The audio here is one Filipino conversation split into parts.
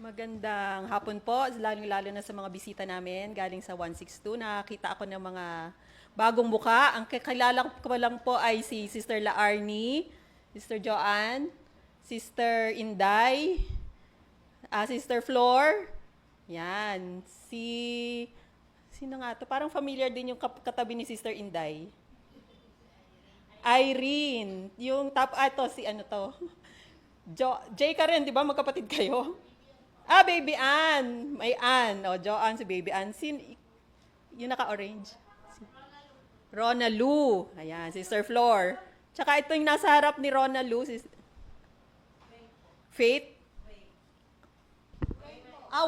Magandang hapon po, lalong-lalo na sa mga bisita namin galing sa 162. Nakita ako ng mga bagong muka. Ang kakilala ko lang po ay si Sister La Arnie, Sister Joanne, Sister Inday, Sister Flor. Yan. Sino nga to? Parang familiar din yung katabi ni Sister Inday. Irene. Yung ito, si ano to? Jay ka rin, di ba? Magkapatid kayo? Baby Ann. May Ann. O, Joanne si Baby Ann. Yung naka-orange? Rona Lu. Ayan, Sister Flor. Tsaka ito yung nasa harap ni Rona Lu. Faith?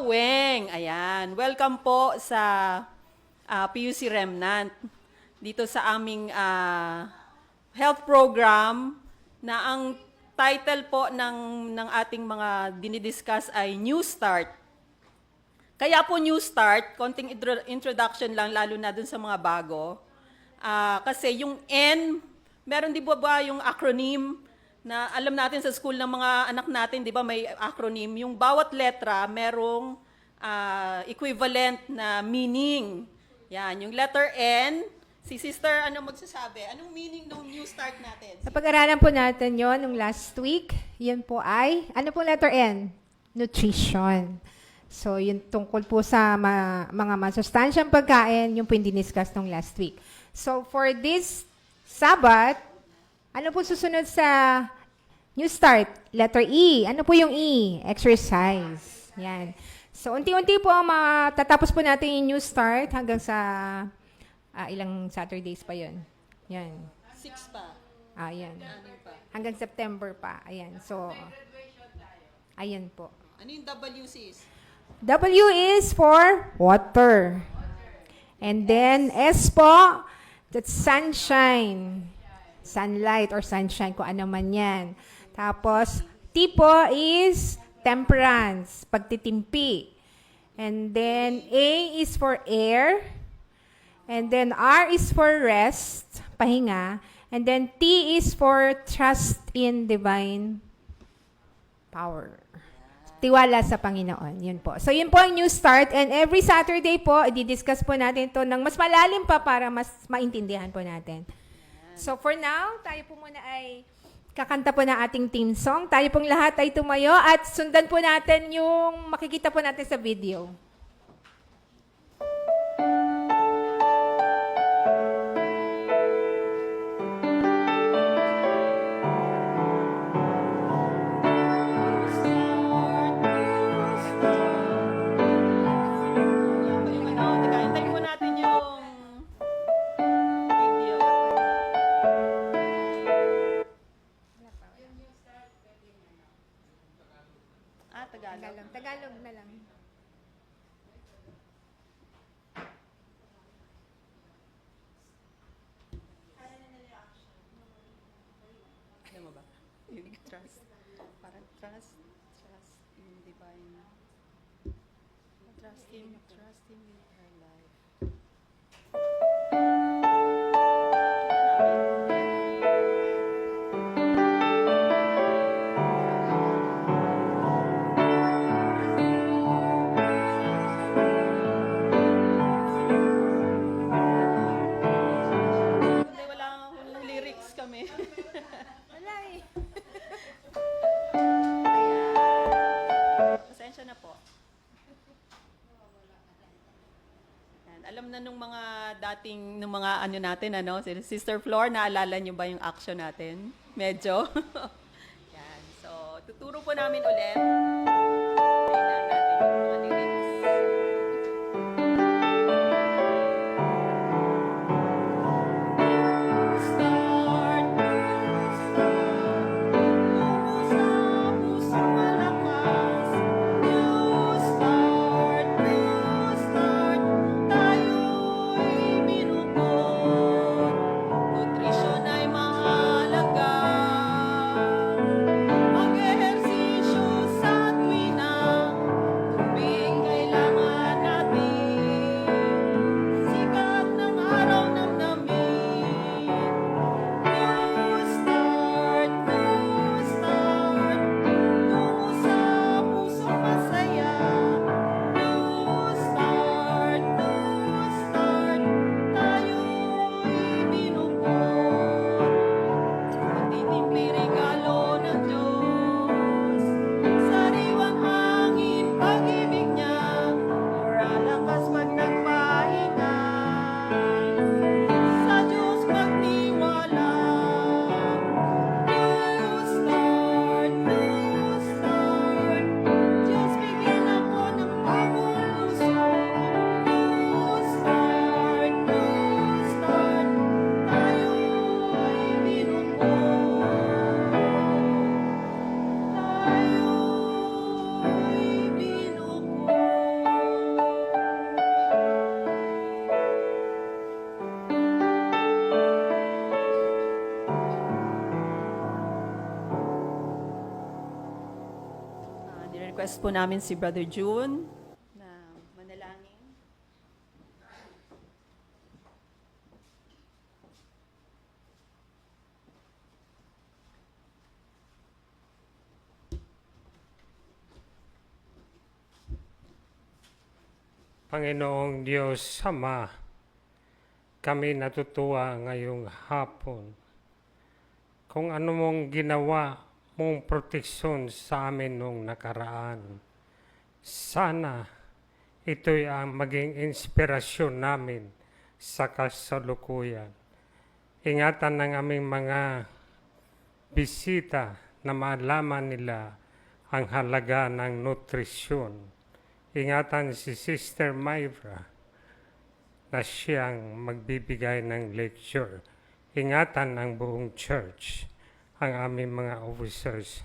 Weng. Ayan. Welcome po sa PUC Remnant. Dito sa aming health program na ang title po ng ating mga dinidiscuss ay New Start. Kaya po New Start, konting introduction lang, lalo na dun sa mga bago. Kasi yung N, meron di ba yung acronym na alam natin sa school ng mga anak natin, di ba may acronym. Yung bawat letra merong equivalent na meaning. Yan, yung letter N, si Sister, ano magsasabi? Anong meaning ng New Start natin? Napag-aralan po natin yon nung last week. Yun po ay, ano pong letter N? Nutrition. So, yun tungkol po sa mga masustansyang pagkain, yung po yung diniscuss nung last week. So, for this Sabbath, ano po susunod sa New Start? Letter E. Ano po yung E? Exercise. Yan. So, unti-unti po, matatapos po natin yung New Start hanggang sa ilang Saturdays pa yun. Yan. 6 pa. Yan. Ano pa? Hanggang September pa. Ayan. So, ayan po. Ano yung W, sis? W is for water. And then, S po, that's sunshine. Sunlight or sunshine, kung ano man yan. Tapos, T po is temperance, pagtitimpi. And then, A is for air. And then R is for rest, pahinga. And then T is for trust in divine power. Tiwala sa Panginoon. Yun po. So yun po ang New Start. And every Saturday po, i-discuss po natin ito ng mas malalim pa para mas maintindihan po natin. So for now, tayo po muna ay kakanta po na ating theme song. Tayo pong lahat ay tumayo at sundan po natin yung makikita po natin sa video. Tagalog na lang. Alam mo ba? Yung trust. Parang trust in divine. Trust in her life. Alam na nung mga nung mga ano natin, si Sister Flor, naalala niyo ba yung action natin? Medyo. Yan. So, tuturo po namin ulit. Tingnan natin yung mga lyrics. Sa i-request po namin si Brother June na manalangin. Panginoong Diyos Ama, kami natutuwa ngayong hapon kung ano mong ginawa mong proteksyon sa amin nung nakaraan. Sana ito'y ang maging inspirasyon namin sa kasalukuyan. Ingatan ng aming mga bisita na malaman nila ang halaga ng nutrisyon. Ingatan si Sister Myra na siyang magbibigay ng lecture. Ingatan ang buong church, ang aming mga officers.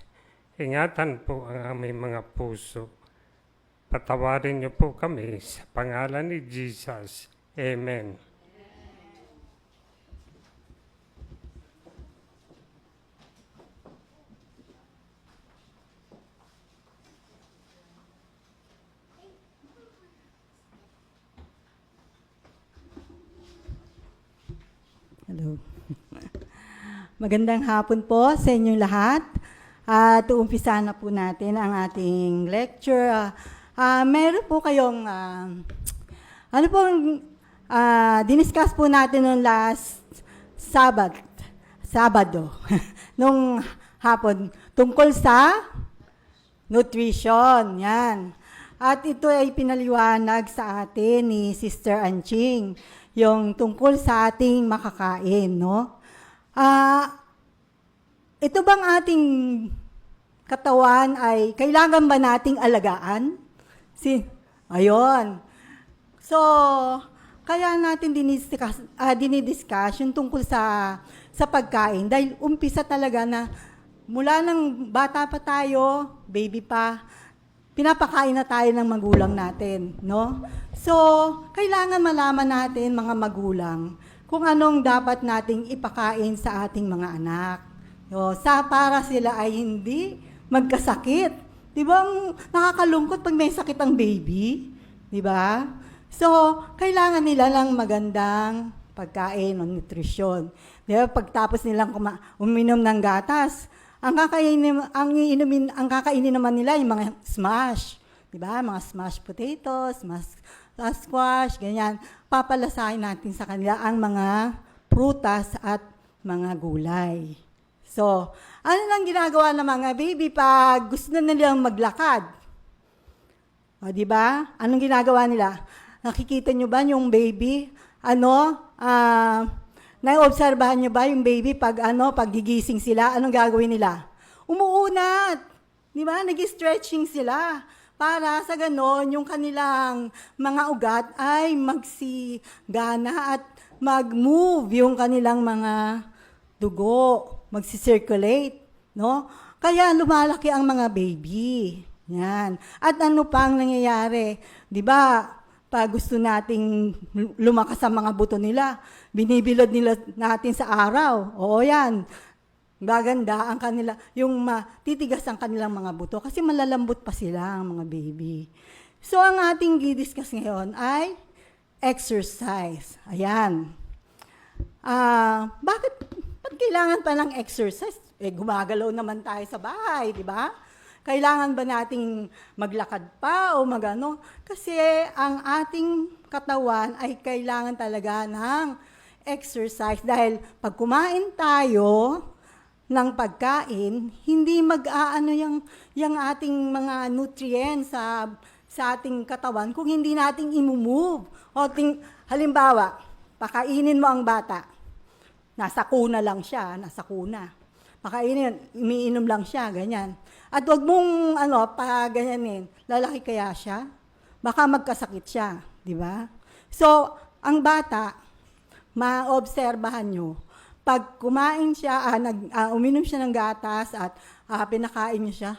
Ingatan po ang aming mga puso. Patawarin niyo po kami sa pangalan ni Jesus. Amen. Hello. Magandang hapon po sa inyong lahat. At uumpisa na po natin ang ating lecture. Meron po kayong, diniscuss po natin noong last Sabado, nung hapon, tungkol sa nutrition. Yan. At ito ay pinaliwanag sa atin ni Sister Anching, yung tungkol sa ating makakain, no? Ito bang ating katawan ay kailangan ba nating alagaan? Ayun. So, kaya natin dinidiscuss yung tungkol sa pagkain dahil umpisa talaga na mula ng bata pa tayo, baby pa, pinapakain na tayo ng magulang natin, no? So, kailangan malaman natin, mga magulang, kung anong dapat nating ipakain sa ating mga anak. No? Para sila ay hindi magkasakit. Di ba, nakakalungkot pag may sakit ang baby? Di ba? So, kailangan nila lang magandang pagkain o nutrisyon. Di ba, pagtapos nilang uminom ng gatas, ang kakainin naman nila yung mga smash. Di ba? Mga smashed potatoes, squash, ganyan. Papalasahin natin sa kanila ang mga prutas at mga gulay. So, ano lang ginagawa ng mga baby pag gusto na nilang maglakad? O, di ba? Anong ginagawa nila? Nakikita nyo ba yung baby? Naobserbahan nyo ba yung baby pag gigising sila, anong gagawin nila? Umuunat. Di ba? Nag-stretching sila. Para sa ganon, yung kanilang mga ugat ay magsigana at mag-move yung kanilang mga dugo, magsi-circulate, no? Kaya lumalaki ang mga baby. Yan. At ano pang nangyayari? 'Di ba? Pag gusto nating lumakas ang mga buto nila, binibilad nila natin sa araw. Oo, yan. Gaganda ang kanila, yung matitigas ang kanilang mga buto kasi malalambot pa sila ang mga baby. So, ang ating i-discuss ngayon ay exercise. Ayan. Ba't kailangan pa ng exercise? Gumagalaw naman tayo sa bahay, di ba? Kailangan ba nating maglakad pa o magano? Kasi ang ating katawan ay kailangan talaga ng exercise dahil pag kumain tayo ng pagkain, hindi mag-aano yung ating mga nutrients sa ating katawan kung hindi nating imumove. Halimbawa, pakainin mo ang bata. Nasa kuna lang siya, nasa kuna. Pakainin, umiinom lang siya, ganyan. At wag mong ganyanin, lalaki kaya siya? Baka magkasakit siya, di ba? So, ang bata, maobserbahan nyo, pag kumain siya, uminom siya ng gatas at pinakain niyo siya,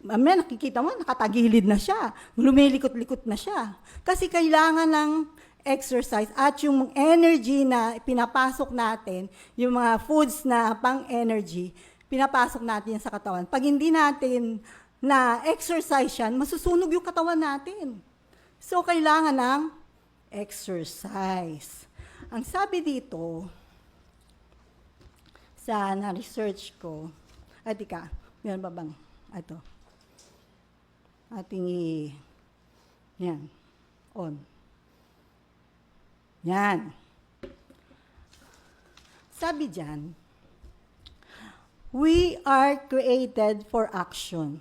nakikita mo, nakatagilid na siya, lumilikot-likot na siya. Kasi kailangan ng exercise at yung energy na pinapasok natin, yung mga foods na pang-energy, pinapasok natin sa katawan. Pag hindi natin na exercise yan, masusunog yung katawan natin. So, kailangan ng exercise. Ang sabi dito, sa na-research ko, meron ba bang, ito, yan, on. Yan. Sabi dyan, we are created for action.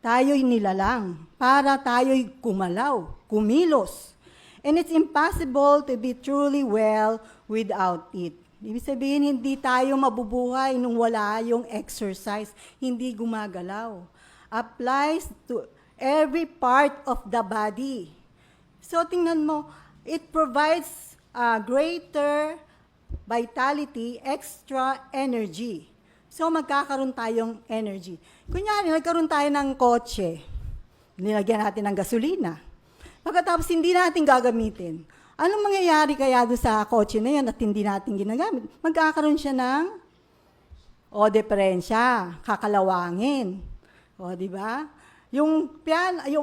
Tayo'y nilalang para tayo'y kumalaw, kumilos. And it's impossible to be truly well without it. Ibig sabihin, hindi tayo mabubuhay nung wala yung exercise, hindi gumagalaw. Applies to every part of the body. So tingnan mo, it provides greater vitality, extra energy. So magkakaroon tayong energy. Kunyari, nagkaroon tayo ng kotse, nilagyan natin ng gasolina. Pagkatapos hindi natin gagamitin, anong mangyayari kaya doon sa kotse na yan at hindi natin ginagamit? Magkakaroon siya ng diferensya, kakalawangin. Di ba? Yung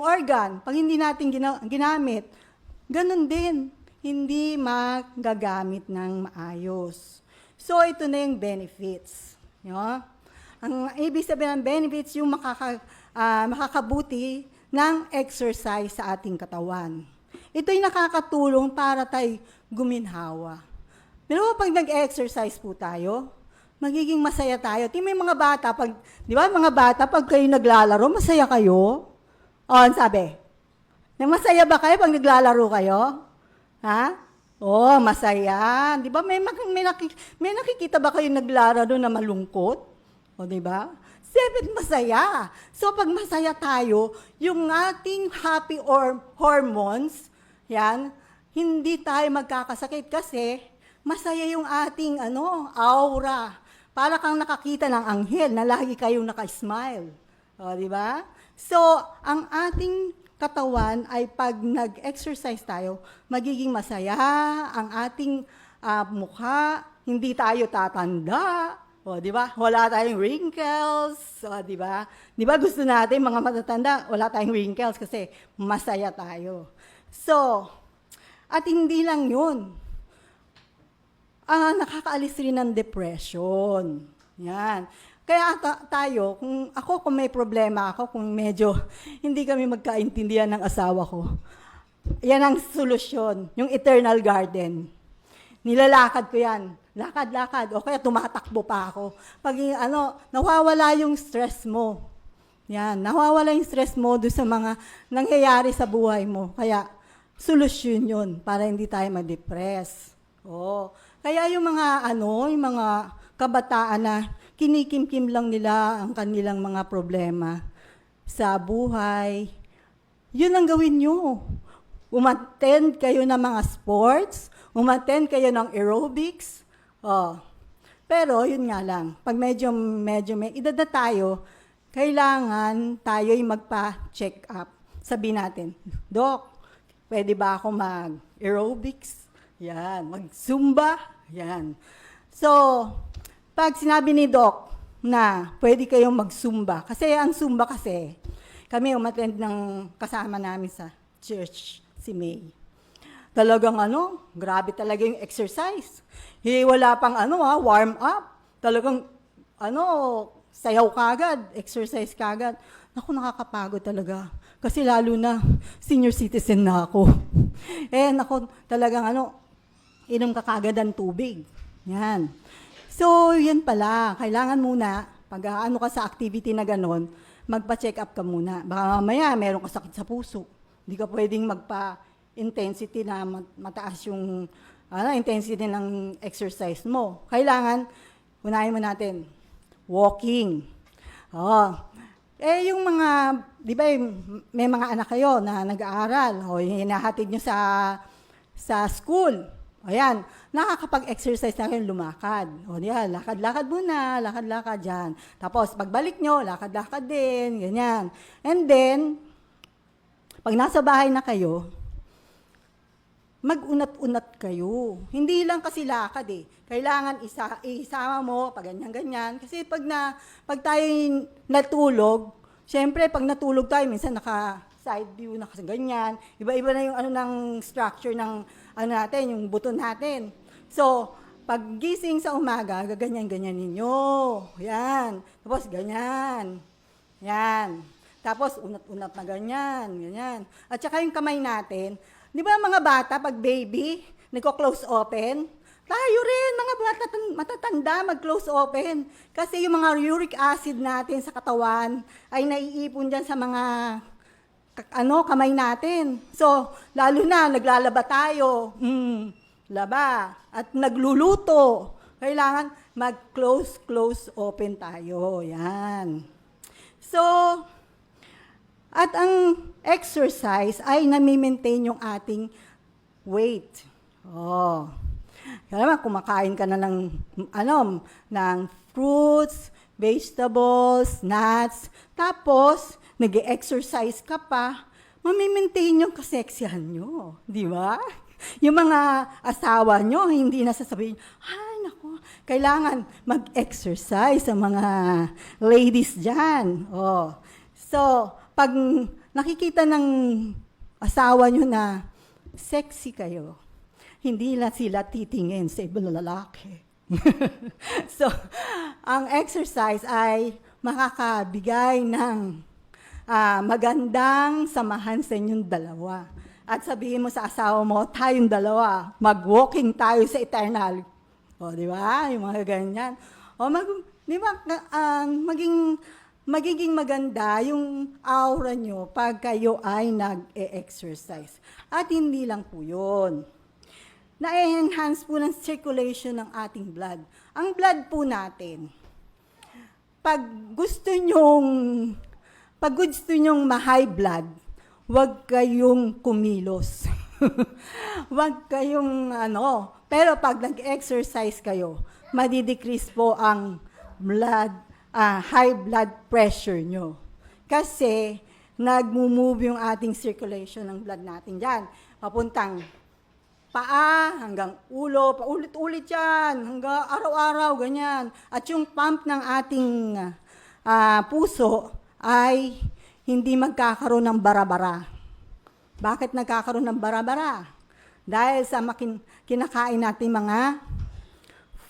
organ, pag hindi natin ginamit, ganun din, hindi magagamit ng maayos. So, ito na yung benefits. Ang ibig sabihin ng benefits, yung makakabuti ng exercise sa ating katawan. Ito'y nakakatulong para tayo guminhawa. Pero pag nag-exercise po tayo, magiging masaya tayo. May mga bata, di ba mga bata, pag kayo naglalaro, masaya kayo? Ano sabi? Masaya ba kayo pag naglalaro kayo? Ha? Masaya. Di ba? May nakikita ba kayo naglalaro na malungkot? Di ba? Siyempre, masaya. So, pag masaya tayo, yung ating happy hormones, yan, hindi tayo magkakasakit kasi masaya yung ating aura. Para kang nakakita ng anghel na lagi kayong naka-smile. Di ba? So, ang ating katawan ay pag nag-exercise tayo, magiging masaya ang ating mukha, hindi tayo tatanda, di ba? Wala tayong wrinkles, di ba? Di ba gusto natin mga matatanda, wala tayong wrinkles kasi masaya tayo. So, at hindi lang yun, nakakaalis rin ng depression. Yan. Kaya kung may problema ako, kung medyo hindi kami magkaintindihan ng asawa ko, yan ang solusyon, yung eternal garden. Nilalakad ko yan. Lakad-lakad. O kaya tumatakbo pa ako. Pag nawawala yung stress mo. Yan. Nawawala yung stress mo doon sa mga nangyayari sa buhay mo. Kaya, solusyon yun para hindi tayo ma-depress. Kaya yung mga kabataan na kinikimkim lang nila ang kanilang mga problema sa buhay, yun ang gawin nyo. Umattend kayo ng mga sports, umattend kayo ng aerobics. Pero yun nga lang, pag medyo may edad na tayo, kailangan tayo'y magpa-check up. Sabihin natin, Doc, pwede ba ako mag-aerobics? Yan. Mag-zumba? Yan. So, pag sinabi ni Doc na pwede kayong mag-zumba, kasi ang zumba kasi, kami umattend ng kasama namin sa church, si May. Talagang grabe talaga yung exercise. Wala pang warm up. Talagang sayaw kagad, exercise kagad. Naku, nakakapagod talaga. Kasi lalo na, senior citizen na ako. Naku, talagang inom ka kagad ng tubig. Yan. So, yan pala. Kailangan muna, pag ka sa activity na ganon, magpa-check up ka muna. Baka mamaya, meron ka sakit sa puso. Hindi ka pwedeng magpa-intensity na mataas yung intensity ng exercise mo. Kailangan, unahin mo natin, walking. Yung mga, di ba, may mga anak kayo na nag-aaral, hinahatid nyo sa school. Ayan, nakakapag-exercise na kayo lumakad. Diyan, lakad-lakad muna, lakad-lakad dyan. Tapos, pagbalik nyo, lakad-lakad din, ganyan. And then, pag nasa bahay na kayo, mag-unat-unat kayo. Hindi lang kasi lakad Kailangan isama mo, pag ganyan-ganyan. Kasi pag tayo natulog, Siyempre, pag natulog tayo, minsan naka-side view na kasi ganyan. Iba-iba na yung ano ng structure ng ano natin, yung buto natin. So, pag gising sa umaga, gaganyan-ganyan ninyo. Yan. Tapos ganyan. Yan. Tapos unat-unat na ganyan, ganyan. At saka yung kamay natin, di ba mga bata, pag baby, nagko-close open, tayo rin, mga bata matatanda, mag-close open. Kasi yung mga uric acid natin sa katawan ay naiipon dyan sa mga kamay natin. So, lalo na, naglalaba tayo. Laba. At nagluluto. Kailangan mag-close open tayo. Yan. So, at ang exercise ay nami-maintain yung ating weight. Oh. Kaya naman, kumakain ka na ng fruits, vegetables, nuts, tapos, nag-exercise ka pa, mami-maintain yung kaseksihan nyo. Di ba? Yung mga asawa nyo, hindi na sasabihin, ay, naku, kailangan mag-exercise sa mga ladies dyan. Oh. So, pag nakikita ng asawa nyo na sexy kayo, hindi na sila titingin sa ibang lalaki. So, ang exercise ay makakabigay ng magandang samahan sa inyong dalawa. At sabihin mo sa asawa mo, tayong dalawa, mag-walking tayo sa eternal. O, di ba? Yung mga ganyan. O, di ba, magiging maganda yung aura nyo pag kayo ay nag-e-exercise. At hindi lang po yun. Na-enhance po ng circulation ng ating blood. Ang blood po natin, pag gusto nyong ma-high blood, huwag kayong kumilos. Huwag kayong pero pag nag-exercise kayo, madidecrease po ang high blood pressure nyo. Kasi, nagmo-move yung ating circulation ng blood natin dyan. Papuntang paa, hanggang ulo, paulit-ulit yan, hanggang araw-araw, ganyan. At yung pump ng ating puso ay hindi magkakaroon ng bara-bara. Bakit nagkakaroon ng bara-bara? Dahil sa kinakain natin mga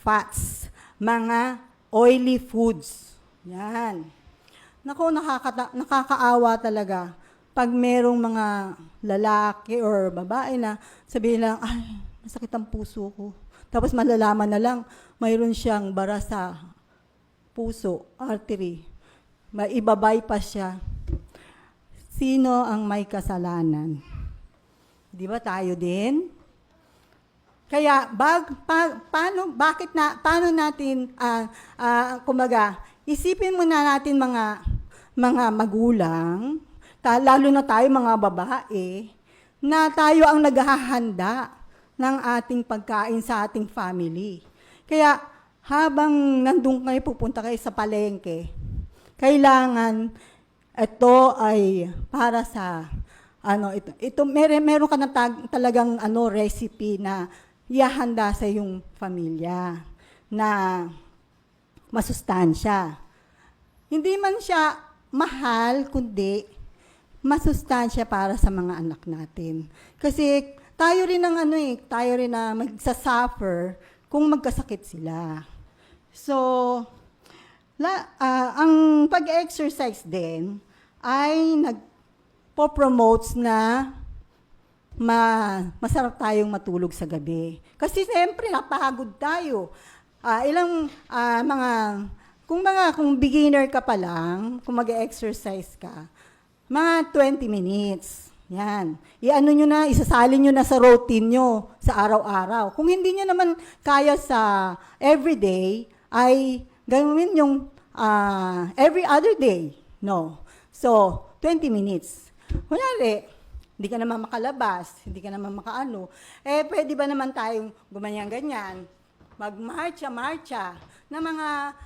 fats, mga oily foods. Yan. Naku, nakakaawa talaga pag merong mga lalaki or babae na sabihin lang, ay, masakit ang puso ko. Tapos malalaman na lang, mayroon siyang bara sa puso, artery. Iba-bypass siya. Sino ang may kasalanan? Di ba tayo din? Kaya, paano natin, isipin muna natin mga magulang, lalo na tayo mga babae, na tayo ang naghahanda ng ating pagkain sa ating family. Kaya, habang nandun kayo, pupunta kayo sa palengke, kailangan ito ay para sa meron ka na talagang recipe na ihahanda sa iyong pamilya na masustansya. Hindi man siya mahal, kundi masustansya para sa mga anak natin. Kasi tayo rin na magsasuffer kung magkasakit sila. So, ang pag-exercise din ay nagpo-promotes na masarap tayong matulog sa gabi. Kasi siyempre, napagod tayo. Kung beginner ka pa lang, kung mag-exercise ka, mga 20 minutes. Yan. Isasalin nyo na sa routine nyo sa araw-araw. Kung hindi nyo naman kaya sa everyday, ay gawin yung every other day. No. So, 20 minutes. Kunyari, hindi ka naman makalabas, hindi ka naman makaano, pwede ba naman tayong gumanyan-ganyan, magmarcha-marcha, na mga,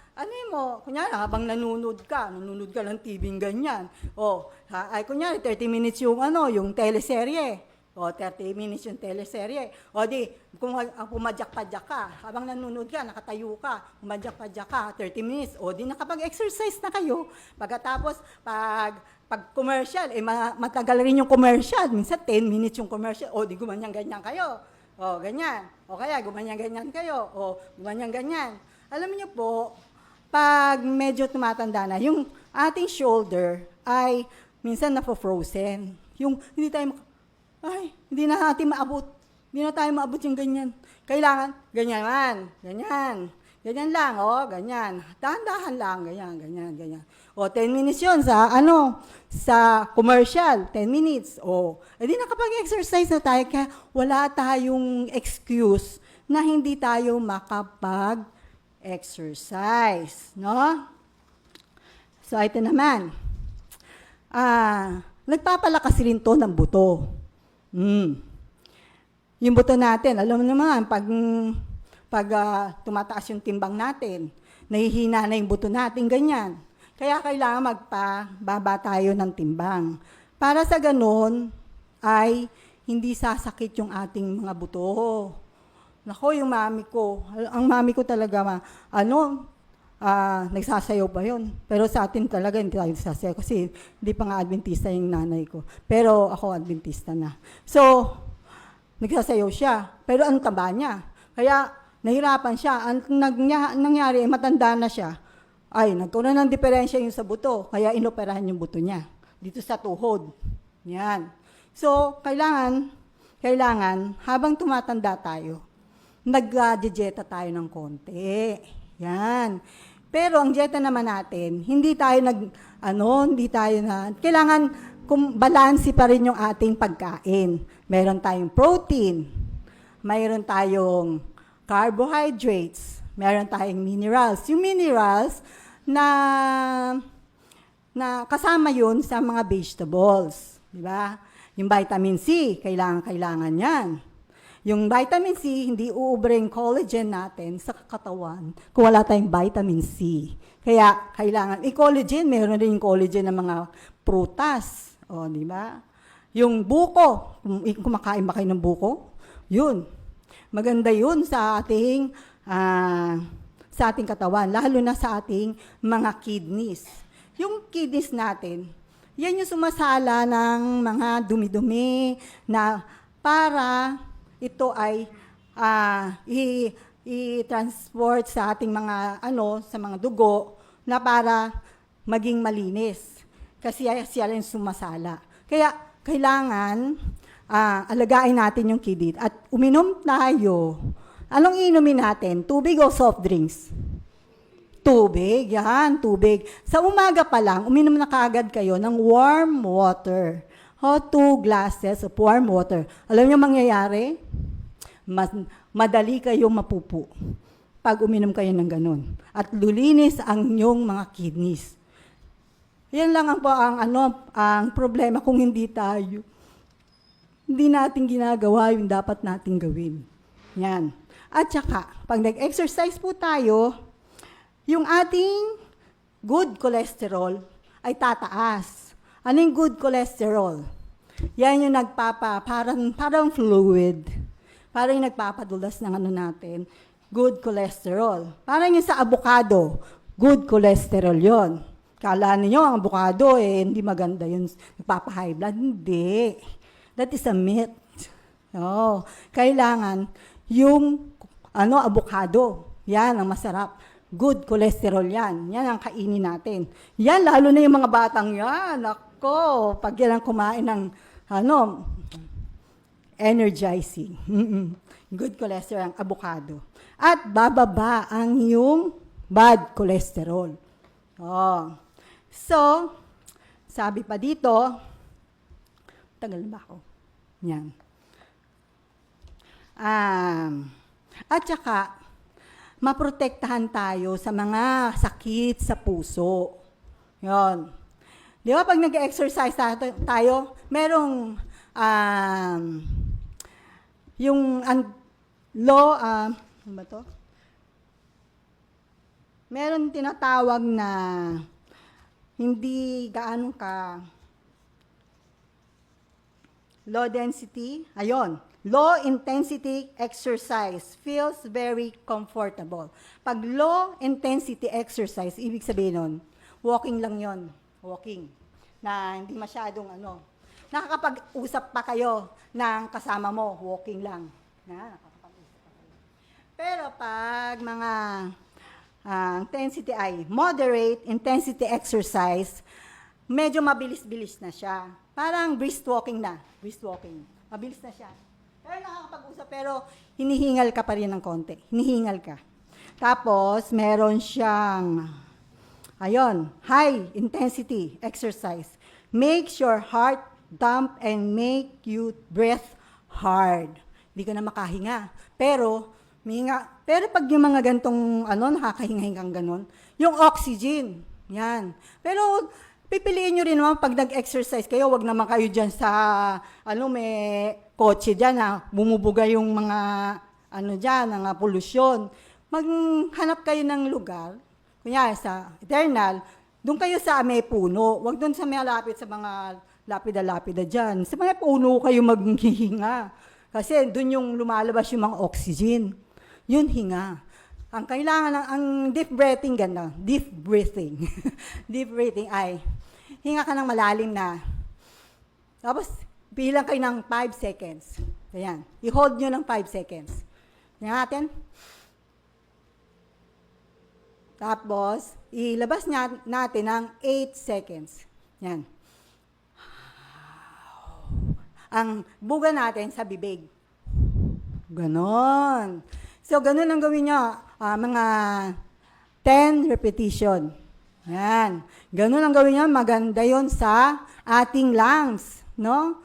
kunyari, habang nanonood ka ng TV ganyan, kunyari, 30 minutes yung teleserye, O, 30 minutes yung teleserye. O di, kung pumadyak-padyak ka, habang nanonood ka, nakatayo ka, pumadyak-padyak ka, 30 minutes. O di, nakapag-exercise na kayo. Pagkatapos, pag commercial, matagal rin yung commercial. Minsan, 10 minutes yung commercial. O di, gumanyan-ganyan kayo. O, ganyan. O kaya, gumanyan-ganyan kayo. O, gumanyan-ganyan. Alam niyo po, pag medyo tumatanda na, yung ating shoulder ay minsan napofrozen. Yung hindi tayo hindi na natin maabot. Hindi na tayo maabot yung ganyan. Kailangan, ganyan man. Ganyan. Ganyan lang, ganyan. Dahan-dahan lang, ganyan. O, 10 minutes yun sa commercial, 10 minutes. O, edi nakapag-exercise na tayo, kaya wala tayong excuse na hindi tayo makapag-exercise, no? So, ito naman. Nagpapalakas rin to ng buto. Yung buto natin, alam mo naman, pag tumataas yung timbang natin, nahihina na yung buto natin, ganyan. Kaya kailangan magpababa tayo ng timbang. Para sa ganun, ay hindi sasakit yung ating mga buto. Nako, yung mami ko, ang mami ko talaga, nagsasayaw pa yun. Pero sa atin talaga hindi tayo nagsasayaw kasi hindi pa nga Adventista yung nanay ko. Pero ako Adventista na. So, nagsasayaw siya. Pero ang taba niya. Kaya nahirapan siya. Ang nangyari, matanda na siya. Ay, nagkaroon ng diferensya yung sa buto. Kaya inoperahan yung buto niya. Dito sa tuhod. Yan. So, kailangan, habang tumatanda tayo, nag-dieta tayo ng konti. Yan. Pero ang dieta naman natin, kailangan balanse pa rin yung ating pagkain. Meron tayong protein, mayroon tayong carbohydrates, meron tayong minerals. Yung minerals na kasama yun sa mga vegetables. Di ba? Yung vitamin C, kailangan yan. Yung vitamin C, hindi uubre yung collagen natin sa katawan kung wala tayong vitamin C. Kaya kailangan, collagen, meron rin yung collagen ng mga prutas. O, di ba? Yung buko, kumakain ba kayo ng buko? Yun. Maganda yun sa ating katawan, lalo na sa ating mga kidneys. Yung kidneys natin, yan yung sumasala ng mga dumi-dumi na para ito ay i-transport sa ating mga sa mga dugo na para maging malinis. Kasi siya rin sumasala. Kaya kailangan alagain natin yung kidney at uminom tayo. Anong inumin natin? Tubig o soft drinks? Tubig, yan, tubig. Sa umaga pa lang, uminom na kaagad kayo ng warm water. 2 glasses of warm water. Alam niyo mangyayari? Madali kayong mapupo pag uminom kayo ng ganun. At lulinis ang inyong mga kidneys. Yan lang ang problema kung hindi natin ginagawa yung dapat nating gawin. Yan. At saka, pag nag-exercise po tayo, yung ating good cholesterol ay tataas. Ano yung good cholesterol? Yan yung parang fluid. Parang yung nagpapadulas ng natin. Good cholesterol. Parang yung sa avocado, good cholesterol yon. Kala niyo ang avocado, hindi maganda yun. Nagpapa-high blood. Hindi. That is a myth. No. Kailangan yung avocado. Yan ang masarap. Good cholesterol yan. Yan ang kainin natin. Yan, lalo na yung mga batang yan. Ako, pag yan ang kumain ng, energizing. Good cholesterol ang avocado. At bababa ang yung bad cholesterol. So, sabi pa dito, tagal ba ako? Yan. At saka, maprotektahan tayo sa mga sakit sa puso. Yon. Di ba pag nag-exercise tayo, merong yung law, ano ba to? Meron tinatawag na hindi gaano low density, ayun, low intensity exercise feels very comfortable. Pag low intensity exercise, ibig sabihin nun, walking lang yon, walking, na hindi masyadong nakakapag-usap pa kayo ng kasama mo, walking lang. Nakakapag-usap pa kayo. Pero pag mga intensity ay moderate intensity exercise, medyo mabilis-bilis na siya. Parang brisk walking na. Brisk walking. Mabilis na siya. Pero nakakapag-usap, pero hinihingal ka pa rin ng konti. Hinihingal ka. Tapos, meron siyang, high intensity exercise. Makes your heart dump and make you breathe hard. Hindi ka na makahinga. Pero pag yung mga gantong, nakakahinga-hingang ganon, yung oxygen, yan. Pero, pipiliin nyo rin naman pag nag-exercise kayo, wag naman kayo dyan sa, may kotse dyan, bumubuga yung mga, mga polusyon. Maghanap kayo ng lugar, kunyari sa Eternal, doon kayo sa may puno, wag doon sa may lapit sa mga lapida-lapida dyan. Sa mga puno kayo maghihinga. Kasi doon yung lumalabas yung mga oxygen. Yun hinga. Ang kailangan ang deep breathing, deep breathing. Deep breathing ay, hinga ka ng malalim na. Tapos, bilang kayo ng 5 seconds. Ayan. I-hold nyo ng 5 seconds. Tingnan natin. Tapos, ilabas natin ng 8 seconds. Yan. Ang buga natin sa bibig. Ganon. So, ganon ang gawin nyo. Mga 10 repetition. Yan. Ganon ang gawin nyo. Maganda yon sa ating lungs. No?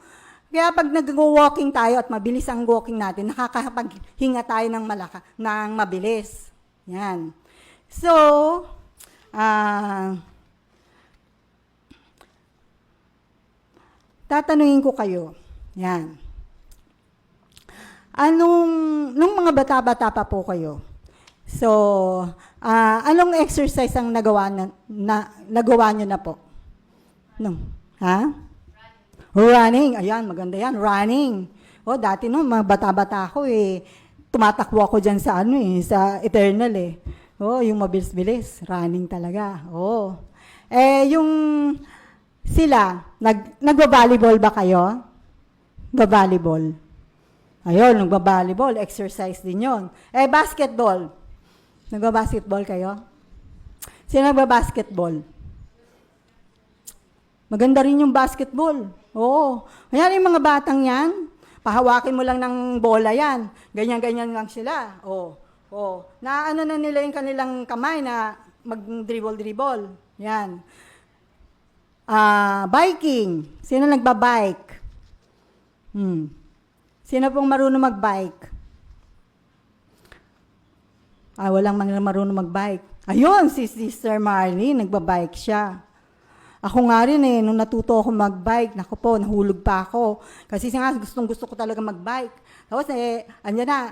Kaya pag nag-walking tayo at mabilis ang walking natin, nakakapaghinga tayo ng mabilis. Yan. So, tatanungin ko kayo. Yan. Nung mga bata-bata pa po kayo, so, anong exercise ang nagawa nyo na po? Running. Ayan, maganda yan. Running. Dati mga bata-bata ako tumatakbo ako dyan sa sa Eternal yung mabilis-bilis. Running talaga. Yung sila, nagba-volleyball ba kayo? Ba-volleyball. Ayun, nagba-volleyball. Exercise din yon. Basketball. Nagba-basketball kayo? Sino nagba-basketball? Maganda rin yung basketball. Oo. Kaya yung mga batang yan, pahawakin mo lang ng bola yan. Ganyan-ganyan lang sila. Na nila yung kanilang kamay na mag-dribble-dribble. Yan. Biking. Sino nagba-bike? Sino pong marunong mag-bike? Walang marunong mag-bike. Ayun, si Sister Marley, nagba-bike siya. Ako nga rin nung natuto ako mag-bike, naku po, nahulog pa ako. Kasi gustong-gusto ko talaga mag-bike. Tapos andyan na,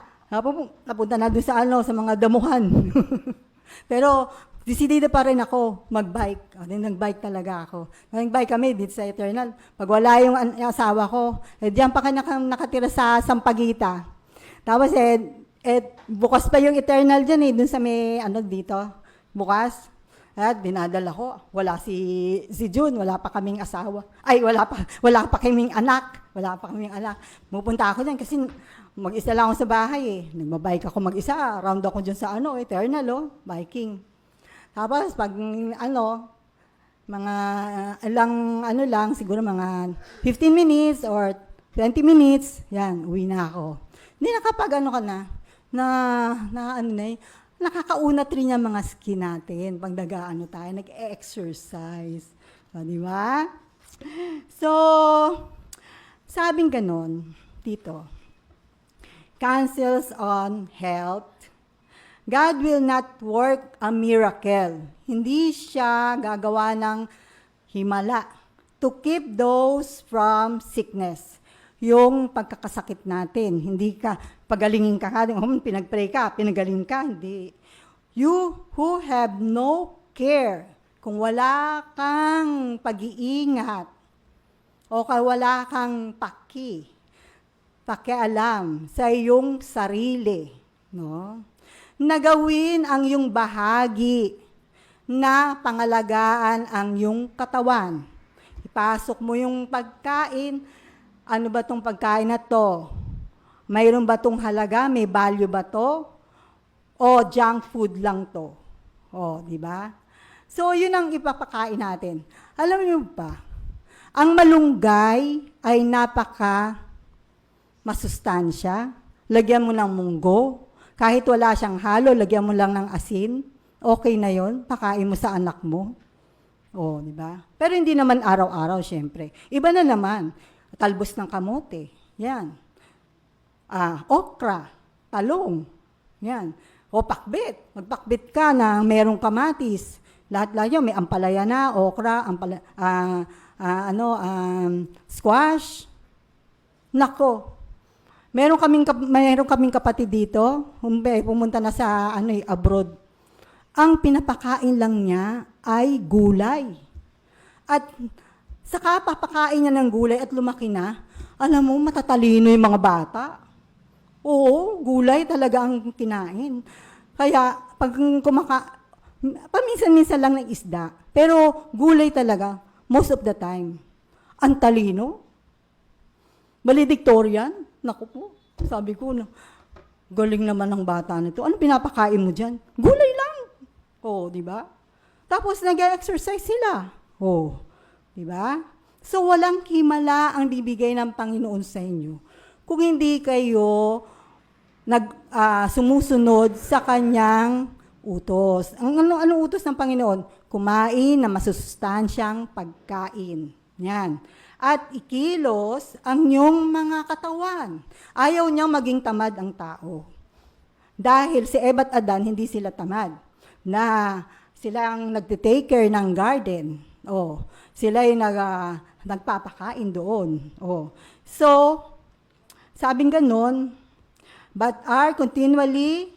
napunta na doon sa mga damuhan. Pero, decidida pa rin ako mag-bike. Nag-bike talaga ako. Nag-bike kami dito sa Eternal. Pag wala yung asawa ko, diyan pa kayo nakatira sa Sampaguita. Tapos bukas pa yung Eternal dyan doon sa may dito. Bukas. At dinadala ko. Wala si June, wala pa kaming asawa. Wala pa kaming anak. Pupunta ako dyan kasi mag-isa lang ako sa bahay Nagbabike ako mag-isa. Round ako dyan sa Eternal biking. Tapos pag mga lang, siguro mga 15 minutes or 20 minutes, yan, uwi na ako. Hindi nakapag nakakaunat rin yung mga skin natin pag tayo, nag-exercise. Di ba? So, sabing ganon, dito, cancels on health. God will not work a miracle. Hindi siya gagawa ng himala to keep those from sickness. Yung pagkakasakit natin, hindi ka, pagalingin ka pinag-pray ka, pinagaling ka, hindi. You who have no care, kung wala kang pag-iingat, o wala kang pakialam sa iyong sarili, no? Nagawin ang iyong bahagi na pangalagaan ang iyong katawan. Ipasok mo yung pagkain. Ano ba tong pagkain na to? Mayroon ba tong halaga? May value ba to? O junk food lang to? O, di ba? So, yun ang ipapakain natin. Alam niyo ba, ang malunggay ay napaka masustansya. Lagyan mo ng munggo. Kahit wala siyang halo, lagyan mo lang ng asin. Okay na yon, pakain mo sa anak mo. O, di ba? Pero hindi naman araw-araw, syempre. Iba na naman. Talbos ng kamote. Yan. Okra. Talong. Yan. O pakbit. Magpakbit ka na merong kamatis. Lahat-lahat yun. May ampalaya na, okra, squash. Nako. Meron kaming kapatid dito. Pumunta na sa abroad. Ang pinapakain lang niya ay gulay. At saka papakain niya ng gulay at lumaki na, alam mo, matatalino yung mga bata. Oo, gulay talaga ang kinain. Kaya, paminsan-minsan lang ng isda, pero gulay talaga, most of the time. Ang talino. Valedictorian, naku po, sabi ko, galing naman ng bata nito. Ano pinapakain mo dyan? Gulay lang. Oh, di ba? Tapos nag-exercise sila. Oh, di ba? So walang himala ang bibigay ng Panginoon sa inyo kung hindi kayo sumusunod sa kanyang utos. Ano utos ng Panginoon? Kumain na masusustansyang pagkain. Yan. At ikilos ang inyong mga katawan. Ayaw niyang maging tamad ang tao. Dahil si Eva at Adan, hindi sila tamad. Na sila ang nagte-take care ng garden. Oh, sila ay nagpapakain doon. Oh. So, sabing ganon, but are continually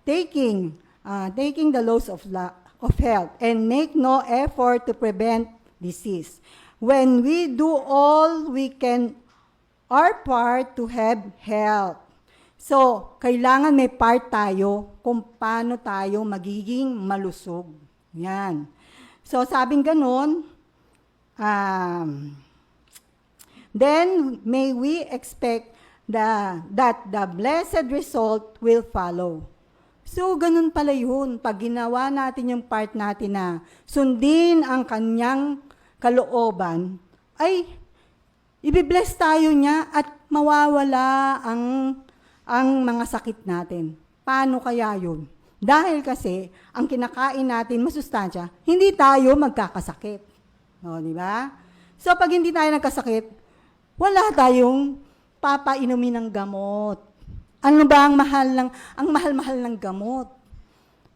taking the laws of health and make no effort to prevent disease. When we do all we can, our part to have health. So, kailangan may part tayo kung paano tayo magiging malusog. Yan. So, sabing ganon, then may we expect that the blessed result will follow. So, ganun pala yun. Pag ginawa natin yung part natin na sundin ang kanyang kalooban, ay ibibless tayo niya at mawawala ang mga sakit natin. Paano kaya yun? Dahil kasi, ang kinakain natin masustansya, hindi tayo magkakasakit. O, di ba? So, pag hindi tayo nagkasakit, wala tayong papainumin ng gamot. Ano ba ang mahal-mahal ng gamot?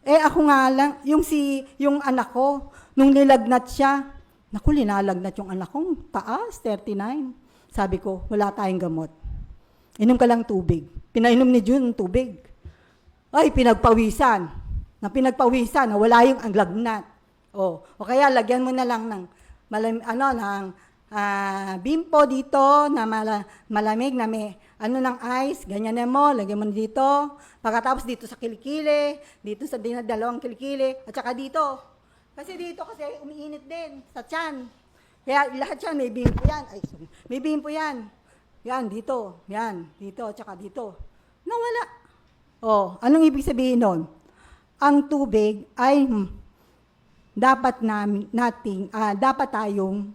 Ako nga lang, yung anak ko, nung nilagnat siya, naku, linalagnat yung anak kong taas, 39. Sabi ko, wala tayong gamot. Inom ka lang tubig. Pinainom ni June tubig. Ay, pinagpawisan. Wala yung ang lagnat. O kaya lagyan mo na lang ng bimpo dito na malamig na may ng ice, ganyan na mo, lagyan mo dito. Pagkatapos dito sa kilikili, dito sa dalawang kilikili, at saka dito. Kasi umiinit din sa tiyan. Kaya lahat yan, may bimpo yan. Ay, sorry. May bimpo yan. Yan, dito, tsaka dito. Nawala. Anong ibig sabihin nun? Ang tubig ay dapat tayong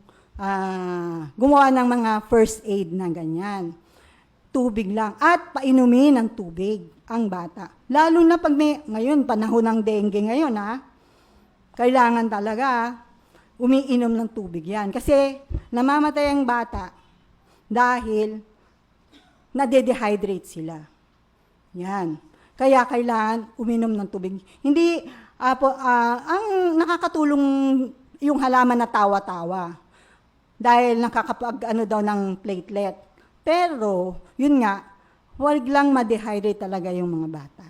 gumawa ng mga first aid na ganyan. Tubig lang. At painumin ng tubig ang bata. Lalo na pag ngayon, panahon ng dengue ngayon, kailangan talaga umiinom ng tubig yan. Kasi namamatay ang bata dahil nade-dehydrate sila. Yan. Kaya kailangan uminom ng tubig. Hindi, ang nakakatulong yung halaman na tawa-tawa. Dahil nakakapag ng platelet. Pero, yun nga, huwag lang ma-dehydrate talaga yung mga bata.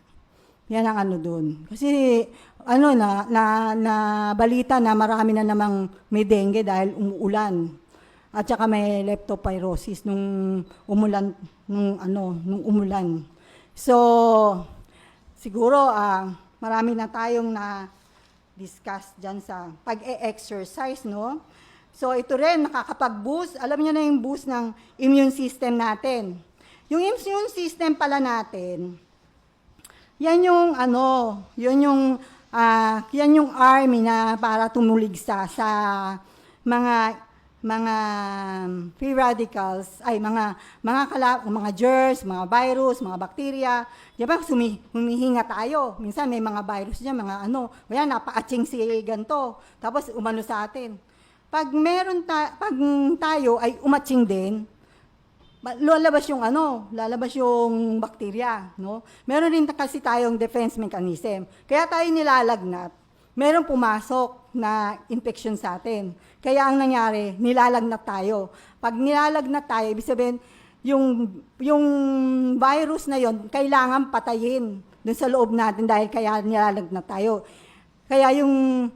Yan ang doon. Kasi, ano na balita na marami na namang may dengue dahil umuulan. At saka may leptospirosis nung umulan nung umulan. So siguro marami na tayong na discuss diyan sa pag-exercise, no? So ito rin nakakapag-boost. Alam niyo na yung boost ng immune system natin. Yung immune system pala natin, yan yung yan yung army na para tumuligsa sa mga free radicals, ay mga germs, mga virus, mga bacteria. Di ba, humihinga tayo. Minsan may mga virus diyan, kaya napa-atching si ganto. Tapos umano sa atin. Pag tayo ay umatching din, lalabas yung bacteria, no? Meron din kasi tayong defense mechanism. Kaya tayo nilalagnat. Meron pumasok na infection sa atin. Kaya ang nangyari, nilalagnat tayo. Pag nilalagnat tayo, ibig sabihin, yung virus na yon kailangan patayin dun sa loob natin dahil kaya nilalagnat tayo. Kaya yung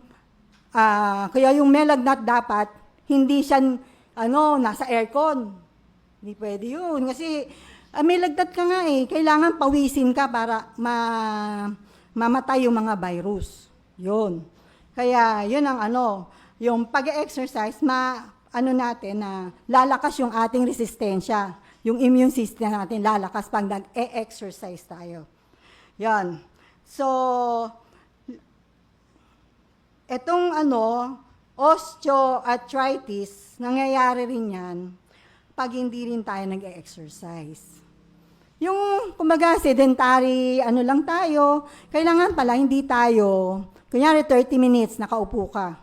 may lagnat dapat, hindi siya nasa aircon. Hindi pwede yun. Kasi may lagnat ka nga eh. Kailangan pawisin ka para mamatay yung mga virus. Yun. Kaya yun ang yung pag-exercise, natin na lalakas yung ating resistensya. Yung immune system natin lalakas pag nag-exercise tayo. Yan. So, etong osteoarthritis, nangyayari rin yan pag hindi rin tayo nag-exercise. Yung, kumbaga, sedentary, lang tayo, kailangan pala hindi tayo, kunyari 30 minutes, nakaupo ka.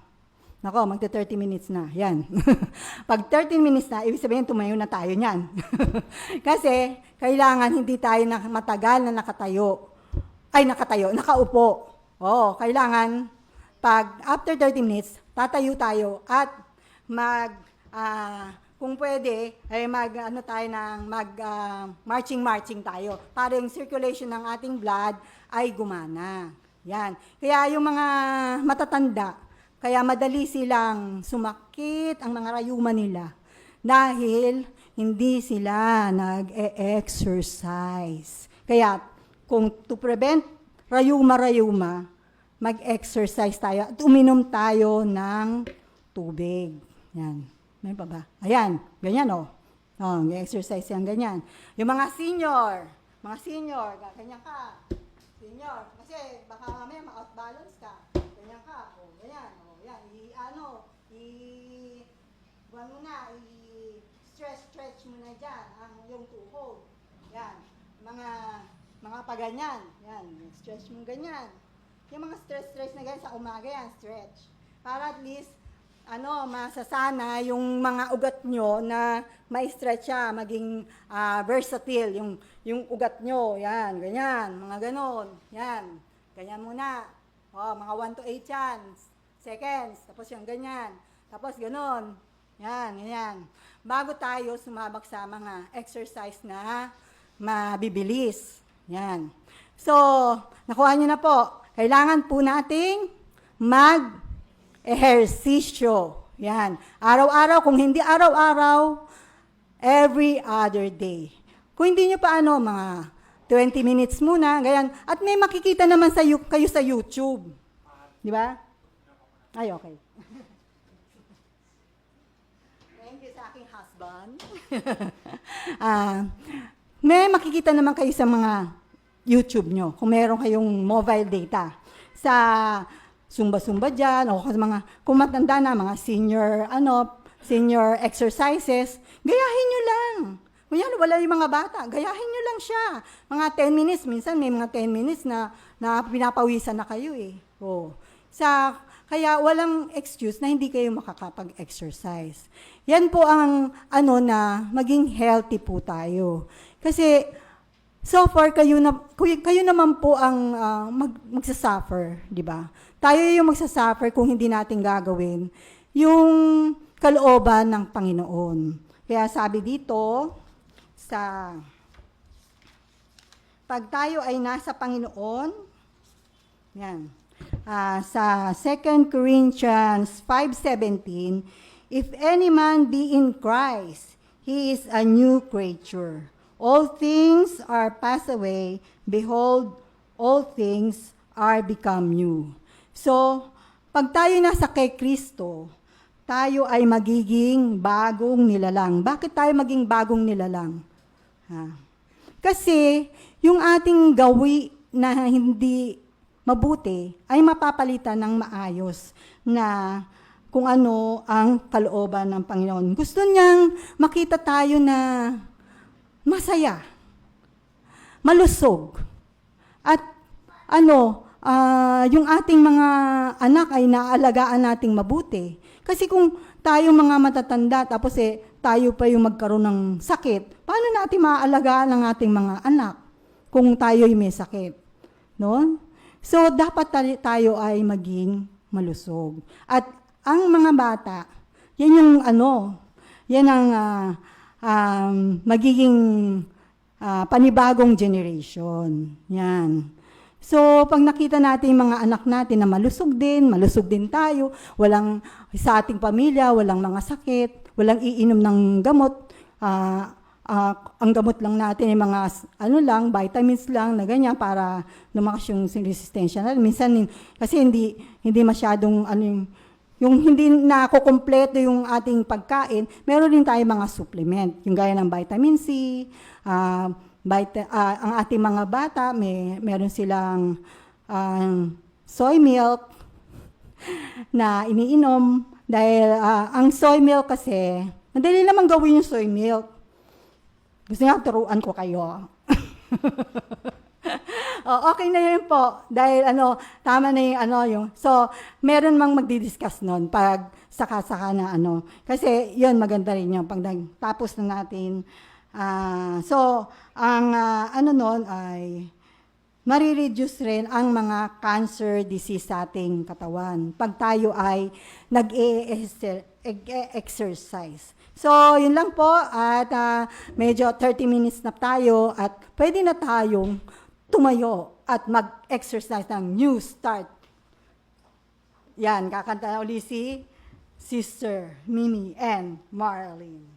Nako, magta 30 minutes na, yan. Pag 30 minutes na, ibig sabihin, tumayo na tayo niyan. Kasi, kailangan hindi tayo matagal na nakaupo. Oo, kailangan, pag after 30 minutes, tatayo tayo at kung pwede, ay marching tayo para yung circulation ng ating blood ay gumana. Yan. Kaya yung mga matatanda, kaya madali silang sumakit ang mga rayuma nila dahil hindi sila nag-exercise. Kaya kung to prevent rayuma, mag-exercise tayo at uminom tayo ng tubig. Yan. May pa ba? Ayan, ganyan exercise yan, ganyan. Yung mga senior, ganyan ka. Senior, kasi baka mamaya ma-outbalance ka. Ganyan ka, ganyan, yan. Stretch mo na dyan, yung tuhod. Yan, mga paganyan, yan, stretch mo ganyan. Yung mga stretch na ganyan sa umaga yan, stretch. Para at least, masasana yung mga ugat nyo na ma-stretch siya, maging versatile, yung ugat nyo, yan, ganyan, mga ganon, yan, ganyan muna, mga 1 to 8 yan, seconds, tapos yung ganyan, tapos ganon, yan, ganyan, bago tayo sumabak sa mga exercise na mabibilis, yan. So, nakuha nyo na po, kailangan po nating ehersisyo. Yan. Araw-araw, kung hindi araw-araw, every other day. Kung hindi nyo pa mga 20 minutes muna, ganyan. At may makikita naman kayo sa YouTube. Di ba? Ay, okay. Thank you sa aking husband. May makikita naman kayo sa mga YouTube nyo, kung meron kayong mobile data. Sa Zumba dyan, o kung matanda na, mga senior exercises, gayahin nyo lang. Kunyari, wala yung mga bata, gayahin nyo lang siya. Mga 10 minutes, minsan may mga 10 minutes na pinapawisan na kayo eh. Kaya walang excuse na hindi kayo makakapag-exercise. Yan po ang na maging healthy po tayo. Kasi, so far, kayo naman po ang magsasuffer, di ba? Tayo yung magsasuffer kung hindi natin gagawin yung kalooban ng Panginoon. Kaya sabi dito, pag tayo ay nasa Panginoon, yan, sa 2 Corinthians 5:17, "If any man be in Christ, he is a new creature. All things are passed away. Behold, all things are become new." So, pag tayo nasa kay Kristo, tayo ay magiging bagong nilalang. Bakit tayo maging bagong nilalang? Kasi, yung ating gawi na hindi mabuti ay mapapalitan ng maayos na kung ano ang kalooban ng Panginoon. Gusto niyang makita tayo na masaya, malusog, at yung ating mga anak ay naaalagaan nating mabuti. Kasi kung tayo mga matatanda, tapos tayo pa yung magkaroon ng sakit, paano natin maaalagaan ang ating mga anak kung tayo'y may sakit? No? So, dapat tayo ay maging malusog. At ang mga bata, yan yung yan ang magiging panibagong generation. Yan. So, pag nakita natin yung mga anak natin na malusog din tayo, sa ating pamilya, walang mga sakit, walang iinom ng gamot, ang gamot lang natin ay mga vitamins lang na ganyan para lumakas yung resistensya natin. Minsan kasi hindi masyadong yung hindi nakukumpleto yung ating pagkain, meron din tayo mga supplement, yung gaya ng vitamin C, ang ating mga bata, meron silang soy milk na iniinom dahil ang soy milk kasi, madali naman gawin yung soy milk. Gusto nga, turuan ko kayo. Okay na yun po. Dahil tama na yung So, meron mang magdi-discuss nun pag saka-saka na Kasi yun, maganda rin yun. Pag tapos na natin. Ang nun ay marireduce rin ang mga cancer disease sa ating katawan. Pag tayo ay nag-exercise. So, yun lang po at medyo 30 minutes na tayo at pwede na tayong tumayo at mag-exercise ng New Start. Yan, kakanta na uli si Sister Mimi and Marlene.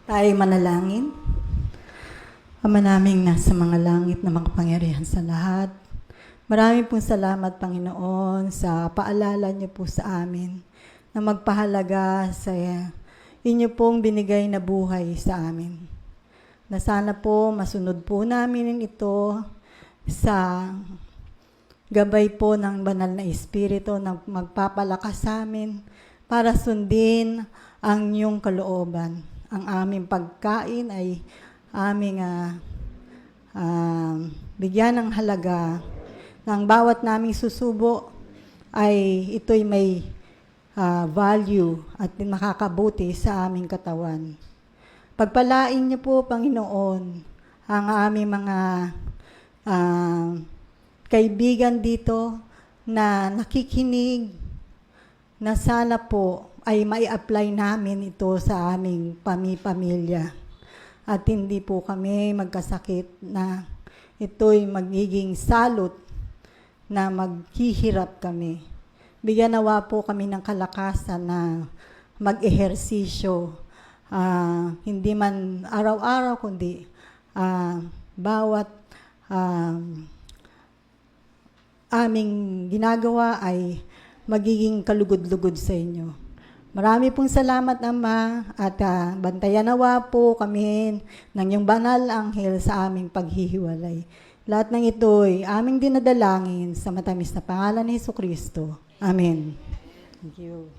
Tayo manalangin. Ama naming nasa mga langit na makapangyarihan sa lahat. Maraming pong salamat, Panginoon, sa paalala niyo po sa amin na magpahalaga sa inyo pong binigay na buhay sa amin. Na sana po masunod po namin ito sa gabay po ng banal na Espiritu na magpapalakas sa amin para sundin ang inyong kalooban. Ang aming pagkain ay aming bigyan ng halaga ng bawat naming susubo ay ito'y may value at makakabuti sa aming katawan. Pagpalain niyo po, Panginoon, ang aming mga kaibigan dito na nakikinig, na sana po ay mai-apply namin ito sa aming pamilya. At hindi po kami magkasakit na ito'y magiging salot na maghihirap kami. Bigyan nawa po kami ng kalakasan na mag-ehersisyo. Hindi man araw-araw, kundi bawat aming ginagawa ay magiging kalugod-lugod sa inyo. Marami pong salamat, Ama, at bantayan nawa po kami ng iyong banal anghel sa aming paghihiwalay. Lahat ng ito ay aming dinadalangin sa matamis na pangalan ni Jesucristo. Amen. Thank you.